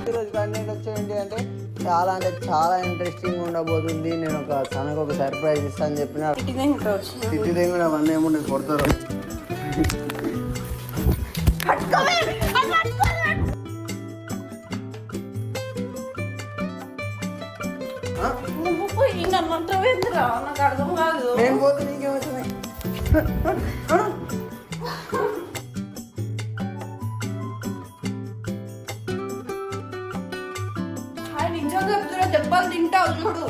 ఈరోజు కంటెంట్ వచ్చేయండి అంటే చాలా ఇంట్రెస్టింగ్ ఉండబోతుంది. నేను తనకు ఒక సర్ప్రైజ్ ఇస్తాను చెప్పిన తిట్టిదే కూడా అవన్నీ ఏముండే కొడతారు. నేను పోతే నీకేమవుతుంది? దెబ్బలు తింటావు చూడు.